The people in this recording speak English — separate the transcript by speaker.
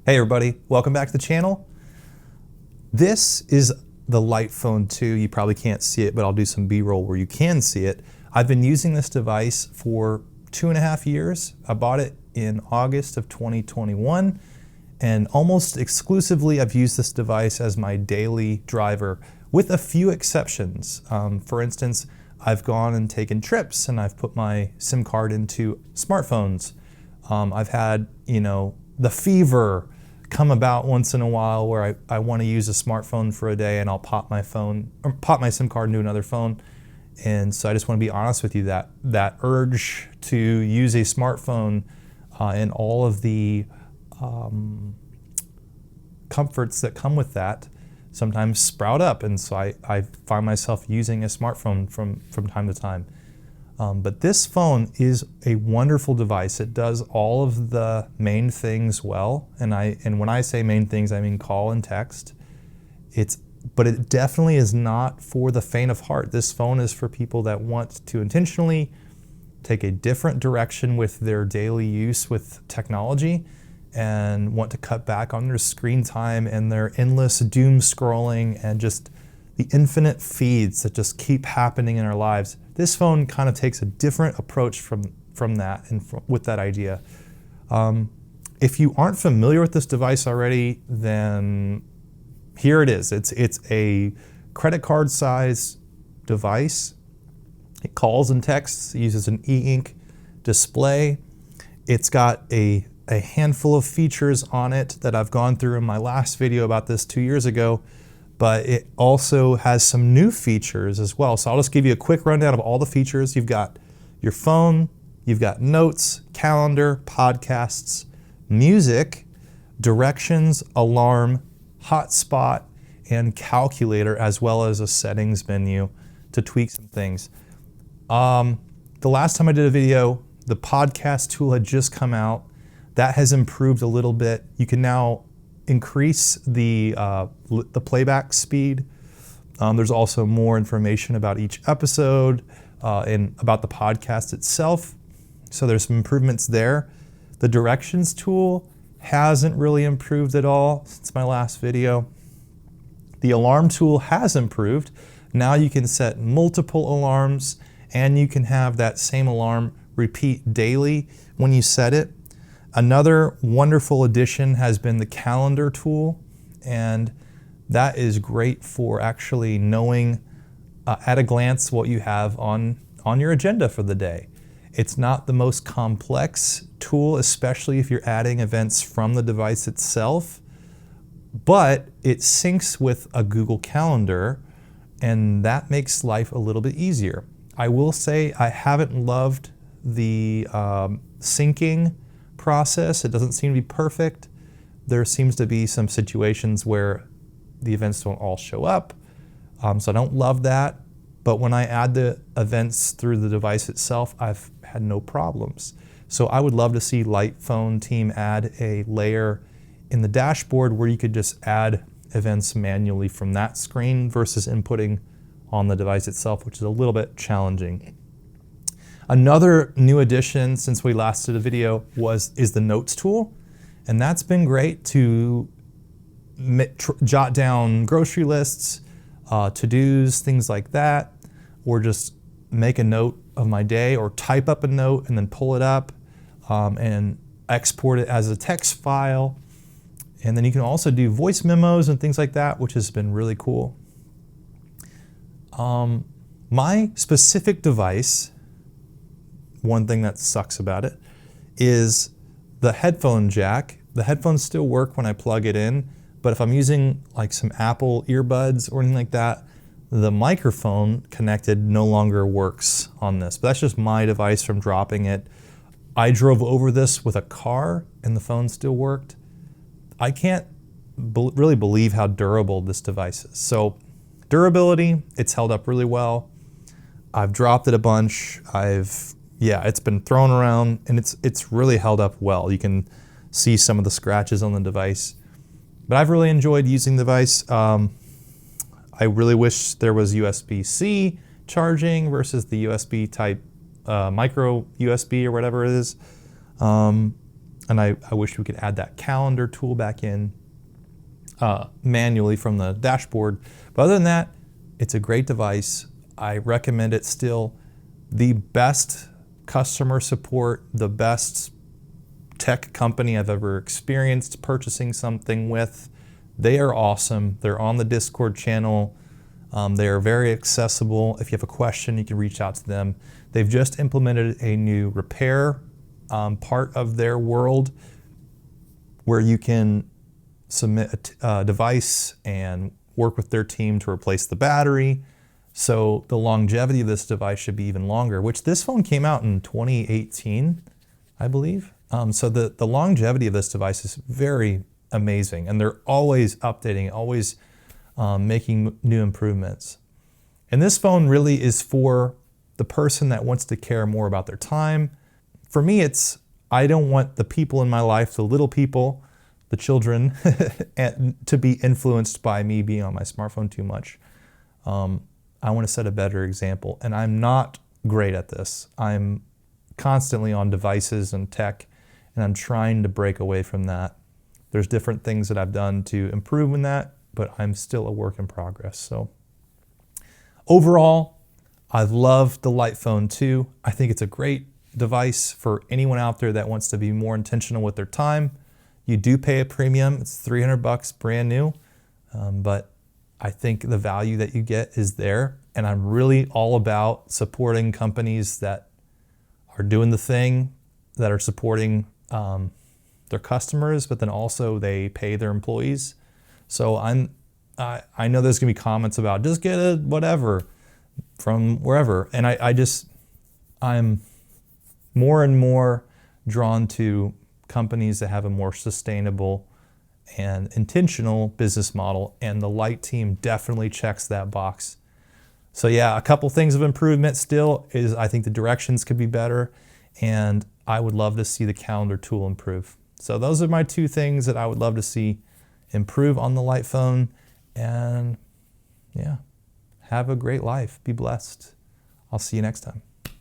Speaker 1: Hey everybody, welcome back to the channel. This is the Headphone 2. You probably can't see it, but I'll do some B-roll where you can see it. I've been using this device for 2.5 years. I bought it in August of 2021, and almost exclusively I've used this device as my daily driver, with a few exceptions. For instance, I've gone and taken trips and I've put my SIM card into smartphones. I've had, the fever come about once in a while where I want to use a smartphone for a day and I'll pop my SIM card into another phone. And so I just want to be honest with you that that urge to use a smartphone and all of the comforts that come with that sometimes sprout up. And so I find myself using a smartphone from time to time. But this phone is a wonderful device. It does all of the main things well, and when I say main things, I mean call and text. But it definitely is not for the faint of heart. This phone is for people that want to intentionally take a different direction with their daily use with technology and want to cut back on their screen time and their endless doom scrolling and just the infinite feeds that just keep happening in our lives. This phone kind of takes a different approach from that and with that idea. If you aren't familiar with this device already, then here it is. It's a credit card size device. It calls and texts, it uses an e-ink display. It's got a handful of features on it that I've gone through in my last video about this 2 years ago. But it also has some new features as well. So I'll just give you a quick rundown of all the features. You've got your phone, you've got notes, calendar, podcasts, music, directions, alarm, hotspot, and calculator, as well as a settings menu to tweak some things. The last time I did a video, the podcast tool had just come out. That has improved a little bit. You can now increase the playback speed. There's also more information about each episode and about the podcast itself. So there's some improvements there. The directions tool hasn't really improved at all since my last video. The alarm tool has improved. Now you can set multiple alarms and you can have that same alarm repeat daily when you set it. Another wonderful addition has been the calendar tool, and that is great for actually knowing at a glance what you have on your agenda for the day. It's not the most complex tool, especially if you're adding events from the device itself, but it syncs with a Google Calendar, and that makes life a little bit easier. I will say I haven't loved the syncing process. It doesn't seem to be perfect. There seems to be some situations where the events don't all show up. So I don't love that. But when I add the events through the device itself, I've had no problems. So I would love to see Headphone team add a layer in the dashboard where you could just add events manually from that screen versus inputting on the device itself, which is a little bit challenging. Another new addition since we last did a video is the notes tool, and that's been great to jot down grocery lists, to-dos, things like that, or just make a note of my day or type up a note and then pull it up and export it as a text file. And then you can also do voice memos and things like that, which has been really cool. My specific device, one thing that sucks about it is the headphone jack. The headphones still work when I plug it in, but if I'm using like some Apple earbuds or anything like that, the microphone connected no longer works on this. But that's just my device from dropping it. I drove over this with a car and the phone still worked. I can't really believe how durable this device is. So durability, it's held up really well. I've dropped it a bunch. It's been thrown around and it's really held up well. You can see some of the scratches on the device. But I've really enjoyed using the device. I really wish there was USB-C charging versus the USB type micro USB or whatever it is. And I wish we could add that calendar tool back in manually from the dashboard. But other than that, it's a great device. I recommend it still. The best customer support, the best tech company I've ever experienced purchasing something with. They are awesome. They're on the Discord channel. They are very accessible. If you have a question, you can reach out to them. They've just implemented a new repair part of their world where you can submit a device and work with their team to replace the battery. So the longevity of this device should be even longer, which this phone came out in 2018, I believe. So the longevity of this device is very amazing, and they're always updating, always making new improvements. And this phone really is for the person that wants to care more about their time. For me, I don't want the people in my life, the little people, the children, to be influenced by me being on my smartphone too much. I want to set a better example, and I'm not great at this. I'm constantly on devices and tech, and I'm trying to break away from that. There's different things that I've done to improve in that, but I'm still a work in progress. So overall, I've loved the Light Phone 2. I think it's a great device for anyone out there that wants to be more intentional with their time. You do pay a premium. It's $300 brand new, but I think the value that you get is there. And I'm really all about supporting companies that are doing the thing, that are supporting their customers, but then also they pay their employees. So I know there's gonna be comments about just get a whatever from wherever. And I'm more and more drawn to companies that have a more sustainable and intentional business model, and the Light team definitely checks that box. So yeah, a couple things of improvement still is I think the directions could be better, and I would love to see the calendar tool improve. So those are my two things that I would love to see improve on the Light Phone. And yeah, have a great life. Be blessed. I'll see you next time.